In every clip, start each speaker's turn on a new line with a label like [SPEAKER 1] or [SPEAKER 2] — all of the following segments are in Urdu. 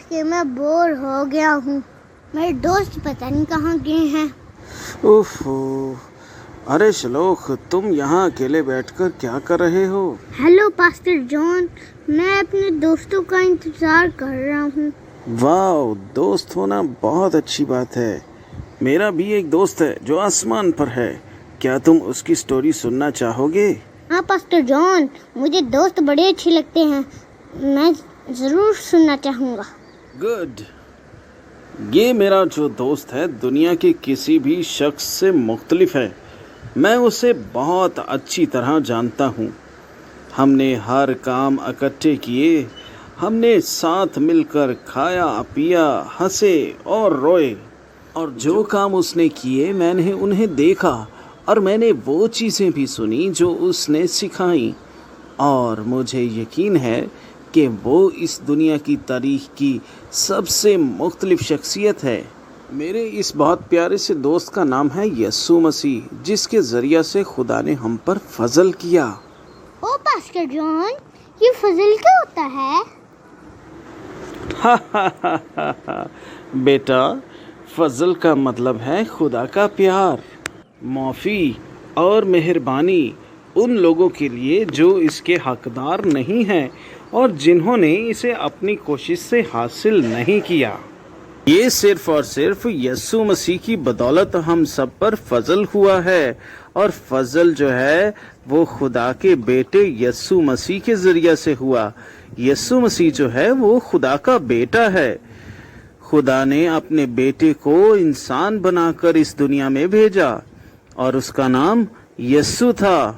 [SPEAKER 1] کہ میں بور ہو گیا ہوں. میرے دوست پتہ نہیں کہاں گئے ہیں.
[SPEAKER 2] ارے شلوک، تم یہاں اکیلے بیٹھ کر کیا کر رہے ہو؟
[SPEAKER 1] ہیلو پاسٹر جان، میں اپنے دوستوں کا انتظار کر رہا ہوں.
[SPEAKER 2] واو، دوست ہونا بہت اچھی بات ہے. میرا بھی ایک دوست ہے جو آسمان پر ہے. کیا تم اس کی سٹوری سننا چاہو گے؟
[SPEAKER 1] ہاں پاسٹر جان، مجھے دوست بڑے اچھے لگتے ہیں. میں ضرور سننا چاہوں گا.
[SPEAKER 2] گڈ. یہ میرا جو دوست ہے دنیا کے کسی بھی شخص سے مختلف ہے. میں اسے بہت اچھی طرح جانتا ہوں. ہم نے ہر کام اکٹھے کیے. ہم نے ساتھ مل کر کھایا پیا، ہنسے اور روئے. اور جو کام اس نے کیے میں نے انہیں دیکھا، اور میں نے وہ چیزیں بھی سنی جو اس نے سکھائیں. اور مجھے یقین ہے کہ وہ اس دنیا کی تاریخ کی سب سے مختلف شخصیت ہے. میرے اس بہت پیارے سے دوست کا نام ہے یسوع مسیح، جس کے ذریعہ سے خدا نے ہم پر فضل کیا.
[SPEAKER 1] او پاسٹر جان، یہ فضل کیا ہوتا ہے؟
[SPEAKER 2] بیٹا، فضل کا مطلب ہے خدا کا پیار، معافی اور مہربانی ان لوگوں کے لیے جو اس کے حقدار نہیں ہیں اور جنہوں نے اسے اپنی کوشش سے حاصل نہیں کیا. یہ صرف اور صرف یسوع مسیح کی بدولت ہم سب پر فضل ہوا ہے. اور فضل جو ہے وہ خدا کے بیٹے یسوع مسیح کے ذریعہ سے ہوا. یسوع مسیح جو ہے وہ خدا کا بیٹا ہے. خدا نے اپنے بیٹے کو انسان بنا کر اس دنیا میں بھیجا، اور اس کا نام یسوع تھا.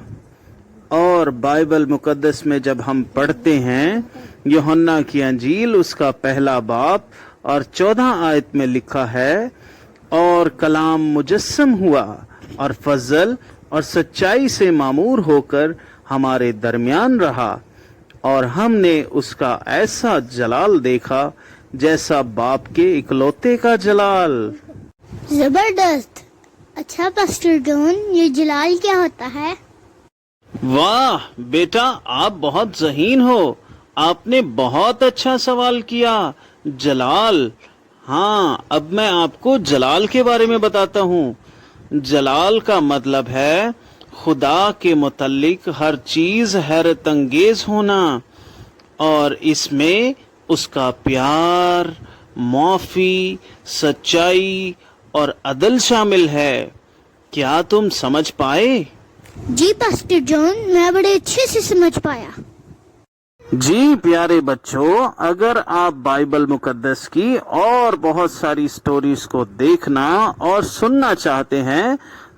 [SPEAKER 2] اور بائبل مقدس میں جب ہم پڑھتے ہیں، یوحنا کی انجیل اس کا پہلا باب اور 14 آیت میں لکھا ہے، اور کلام مجسم ہوا اور فضل اور سچائی سے معمور ہو کر ہمارے درمیان رہا، اور ہم نے اس کا ایسا جلال دیکھا جیسا باپ کے اکلوتے کا جلال.
[SPEAKER 1] زبردست. اچھا پاسٹر جان، یہ جلال کیا ہوتا ہے؟
[SPEAKER 2] واہ بیٹا، آپ بہت ذہین ہو. آپ نے بہت اچھا سوال کیا. جلال، ہاں، اب میں آپ کو جلال کے بارے میں بتاتا ہوں. جلال کا مطلب ہے خدا کے متعلق ہر چیز حیرت انگیز ہونا، اور اس میں اس کا پیار، معافی، سچائی اور عدل شامل ہے. کیا تم سمجھ پائے؟
[SPEAKER 1] جی پاسٹر جان، میں بڑے اچھے سے سمجھ پایا.
[SPEAKER 2] جی پیارے بچوں، اگر آپ بائبل مقدس کی اور بہت ساری سٹوریز کو دیکھنا اور سننا چاہتے ہیں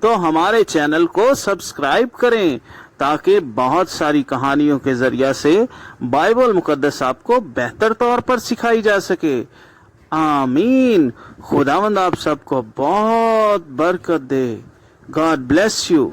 [SPEAKER 2] تو ہمارے چینل کو سبسکرائب کریں، تاکہ بہت ساری کہانیوں کے ذریعہ سے بائبل مقدس آپ کو بہتر طور پر سکھائی جا سکے. آمین. خداوند آپ سب کو بہت برکت دے. God bless you.